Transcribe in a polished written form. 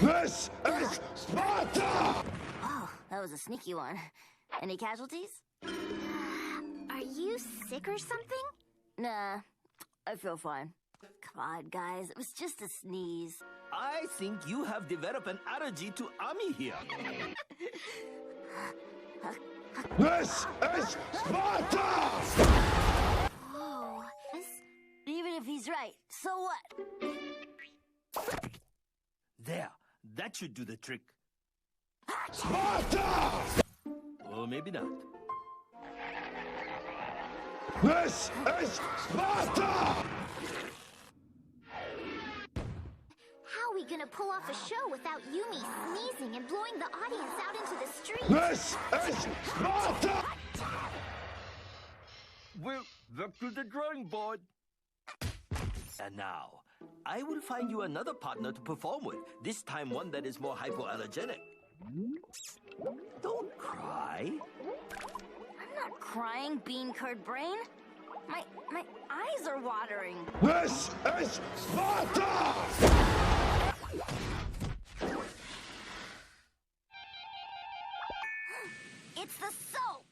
This is Sparta! Oh, that was a sneaky one. Any casualties? Are you sick or something? Nah, I feel fine. Come on, guys, it was just a sneeze. I think you have developed an allergy to Ami here. This is Sparta! Oh, Even if he's right, so what? There, that should do the trick. Sparta! Or maybe not. This is Sparta! how are we gonna pull off a show without Yumi sneezing and blowing the audience out into the street? This is Sparta! Well, back to the drawing board. And now, I will find you another partner to perform with. This time one that is more hypoallergenic. Don't cry. I'm not crying, bean curd brain. My eyes are watering. This is Sparta! It's the soap!